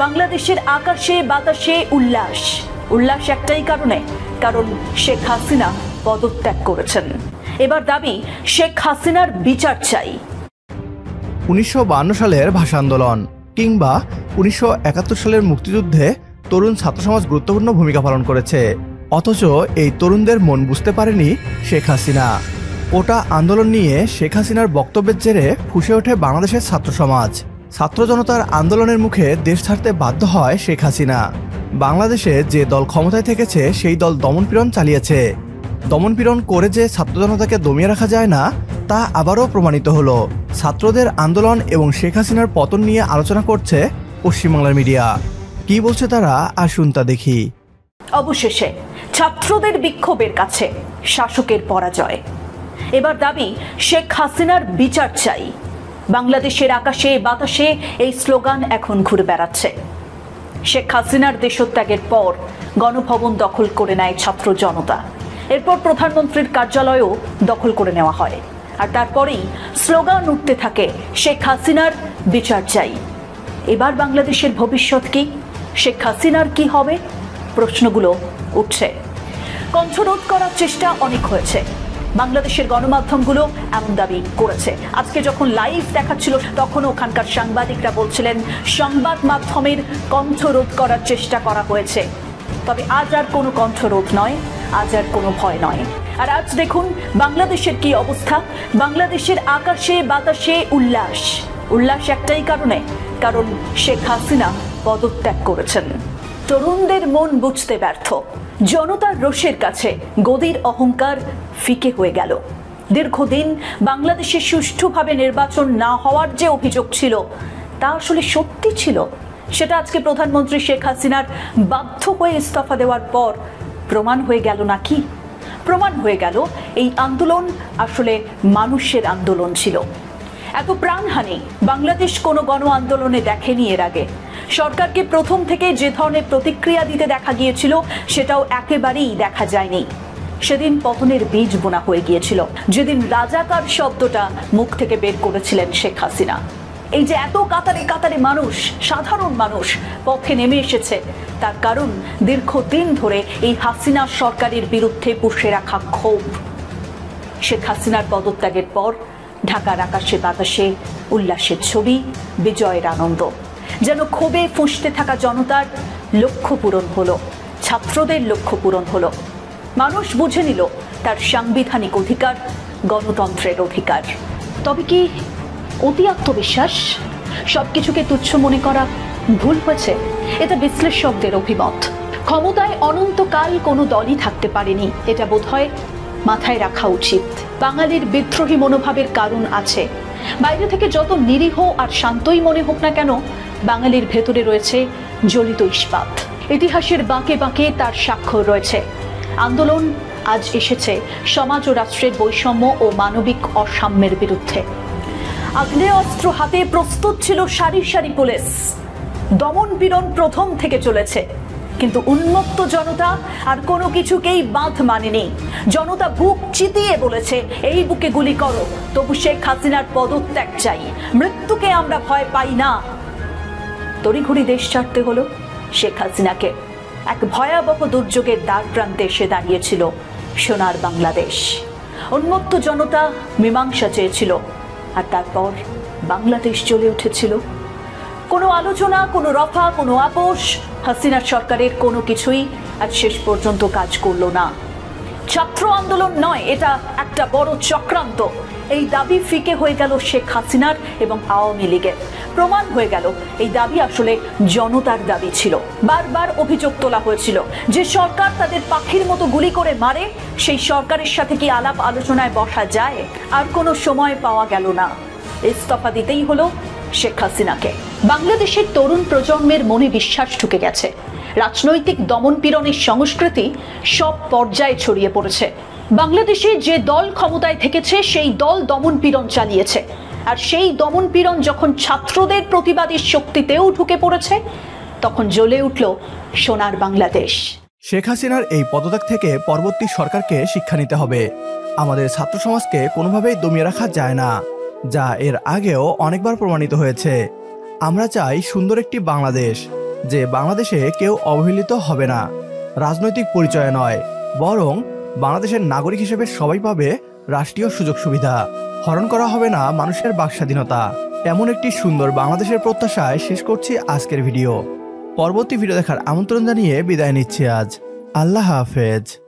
বাংলাদেশের আকাশে বাতাসে উল্লাস। উল্লাস একটাই কারণে, কারণ শেখ হাসিনা পদত্যাগ করেছেন। এবার দাবি শেখ হাসিনার বিচার চাই। 1952 সালের ভাষা আন্দোলন কিংবা 1971 সালের মুক্তিযুদ্ধে তরুণ ছাত্র সমাজ গুরুত্বপূর্ণ ভূমিকা পালন করেছে, অথচ এই তরুণদের মন বুঝতে পারেনি শেখ হাসিনা। ওটা আন্দোলন নিয়ে শেখ হাসিনার বক্তব্যের জেরে ফুঁসে ওঠে বাংলাদেশের ছাত্র সমাজ। ছাত্র জনতার আন্দোলনের মুখে দেশ ছাড়তে বাধ্য হয় শেখ হাসিনা। বাংলাদেশে যে দল ক্ষমতায় থেকেছে সেই দল দমনপীড়ন চালিয়েছে। দমনপীড়ন করে যে ছাত্র জনতাকে দমিয়ে রাখা যায় না তা আবারও প্রমাণিত হলো। ছাত্রদের আন্দোলন এবং শেখ হাসিনার পতন নিয়ে আলোচনা করছে পশ্চিমবাংলার মিডিয়া। কি বলছে তারা, আসুন তা দেখি। অবশেষে ছাত্রদের বিক্ষোভের কাছে শাসকের পরাজয়। এবার দাবি শেখ হাসিনার বিচার চাই। বাংলাদেশের আকাশে বাতাসে এই স্লোগান এখন ঘুরে বেড়াচ্ছে। শেখ হাসিনার দেশত্যাগের পর গণভবন দখল করে নেয় ছাত্র জনতা। এরপর প্রধানমন্ত্রীর কার্যালয়ও দখল করে নেওয়া হয়। আর তারপরেই স্লোগান উঠতে থাকে শেখ হাসিনার বিচার চাই। এবার বাংলাদেশের ভবিষ্যৎ কি? শেখ হাসিনার কি হবে? প্রশ্নগুলো উঠছে। কণ্ঠরোধ করার চেষ্টা অনেক হয়েছে, বাংলাদেশের গণমাধ্যমগুলো এমন দাবি করেছে। আজকে যখন লাইভ দেখাচ্ছিল তখন ওখানকার সাংবাদিকরা বলছিলেন সংবাদ মাধ্যমের কণ্ঠরোধ করার চেষ্টা করা হয়েছে। তবে আজ আর কোনো কণ্ঠরোধ নয়, আজ আর কোনো ভয় নয়। আর আজ দেখুন বাংলাদেশের কি অবস্থা। বাংলাদেশের আকাশে বাতাসে উল্লাস। উল্লাস একটাই কারণে, কারণ শেখ হাসিনা পদত্যাগ করেছেন। তরুণদের মন বুঝতে ব্যর্থ। জনতার রোষের কাছে গদির অহংকার ফিকে হয়ে গেল। দীর্ঘদিন বাংলাদেশে সুষ্ঠুভাবে নির্বাচন না হওয়ার যে অভিযোগ ছিল তা আসলে সত্যি ছিল। সেটা আজকে প্রধানমন্ত্রী শেখ হাসিনার বাধ্য হয়ে ইস্তফা দেওয়ার পর প্রমাণ হয়ে গেল নাকি? প্রমাণ হয়ে গেল এই আন্দোলন আসলে মানুষের আন্দোলন ছিল। এত প্রাণহানি বাংলাদেশ কোনো গণ আন্দোলনে দেখেনি এর আগে। সরকারকে প্রথম থেকে যে ধরনের প্রতিক্রিয়া দিতে দেখা গিয়েছিল সেটাও একেবারেই দেখা যায়নি। সেদিন পতনের বীজ বোনা হয়ে গিয়েছিল, যেদিন রাজাকার শব্দটা মুখ থেকে বের করেছিলেন শেখ হাসিনা। এই যে এত কাতারে কাতারে মানুষ, সাধারণ মানুষ পথে নেমে এসেছে, তার কারণ দীর্ঘদিন ধরে এই হাসিনা সরকারের বিরুদ্ধে পুষে রাখা ক্ষোভ। শেখ হাসিনার পদত্যাগের পর ঢাকার আকাশে বাতাসে উল্লাসের ছবি, বিজয়ের আনন্দ। যেন ক্ষোভে ফুঁসতে থাকা জনতার লক্ষ্য পূরণ হলো, ছাত্রদের লক্ষ্য পূরণ হলো। মানুষ বুঝে নিল তার সাংবিধানিক অধিকার গণতন্ত্রের অধিকার। তবে কি অতি আত্মবিশ্বাস? সবকিছুকে তুচ্ছ মনে করা ভুল হয়েছে? এটা বিশ্লেষকদের অভিমত। ক্ষমতায় অনন্তকাল কোনো দলই থাকতে পারেনি, এটা বোধহয় মাথায় রাখা উচিত। বাঙালির বিদ্রোহী মনোভাবের কারণ আছে। বাইরে থেকে যত নিরীহ আর শান্তই মনে হোক না কেন, বাঙালির ভেতরে রয়েছে জ্বলিত ইস্পাত। ইতিহাসের বাঁকে বাঁকে তার স্বাক্ষর রয়েছে। আন্দোলন আজ এসেছে সমাজ ও রাষ্ট্রের বৈষম্য ও মানবিক অসাম্যের বিরুদ্ধে। আগ্নেয়াস্ত্র হাতে প্রস্তুত ছিল সারি সারি পুলিশ। দমন পীড়ন প্রথম থেকে চলেছে, কিন্তু উন্মত্ত জনতা আর কোনো কিছুকেই বাঁধ মানেনি। জনতা বুক চিতিয়ে বলেছে এই বুকে গুলি করো, তবু শেখ হাসিনার পদত্যাগ চাই। মৃত্যুকে আমরা ভয় পাই না। তড়িঘড়ি দেশ ছাড়তে হলো শেখ হাসিনাকে। এক ভয়াবহ দুর্যোগের দ্বার প্রান্তে এসে দাঁড়িয়েছিল সোনার বাংলাদেশ। উন্মত্ত জনতা মীমাংসা চেয়েছিল, আর তারপর বাংলাদেশ চলে উঠেছিল। কোনো আলোচনা, কোনো রফা, কোনো আপোষ, হাসিনার সরকারের কোনো কিছুই আজ শেষ পর্যন্ত কাজ করলো না। ছাত্র আন্দোলন নয়, এটা একটা বড় চক্রান্ত। এই দাবি ফিকে হয়ে গেল শেখ হাসিনার এবং আওয়ামী লীগের। প্রমাণ হয়ে গেল এই দাবি আসলে জনতার দাবি ছিল। বারবার অভিযোগ তোলা হয়েছিল যে সরকার তাদের পাখির মতো গুলি করে মারে, সেই সরকারের সাথে কি আলাপ আলোচনায় বসা যায়? আর কোনো সময় পাওয়া গেল না, ইস্তফা দিতেই হলো শেখ হাসিনাকে। বাংলাদেশের তরুণ প্রজন্মের মনে বিশ্বাস ঢুকে গেছে। রাজনৈতিক দমন পীড়নের সংস্কৃতি সব পর্যায়ে ছড়িয়ে পড়েছে। বাংলাদেশে যে দল ক্ষমতায় থেকেছে সেই দল দমন পীড়ন চালিয়েছে, আর সেই দমন পীড়ন যখন ছাত্রদের প্রতিবাদী শক্তিতেও ঢুকে পড়েছে, তখন জ্বলে উঠল সোনার বাংলাদেশ। শেখ হাসিনার এই পদত্যাগ থেকে পরবর্তী সরকারকে শিক্ষা নিতে হবে। আমাদের ছাত্র সমাজকে কোনোভাবেই দমিয়ে রাখা যায় না, যা এর আগেও অনেকবার প্রমাণিত হয়েছে। আমরা চাই সুন্দর একটি বাংলাদেশ, যে বাংলাদেশে কেউ অবহেলিত হবে না, রাজনৈতিক পরিচয় নয়, বরং বাংলাদেশের নাগরিক হিসেবে সবাই পাবে রাষ্ট্রীয় সুযোগ সুবিধা, হরণ করা হবে না মানুষের বাকস্বাধীনতা। এমন একটি সুন্দর বাংলাদেশের প্রত্যাশায় শেষ করছি আজকের ভিডিও। পরবর্তী ভিডিও দেখার আমন্ত্রণ জানিয়ে বিদায় নিচ্ছি আজ। আল্লাহ হাফেজ।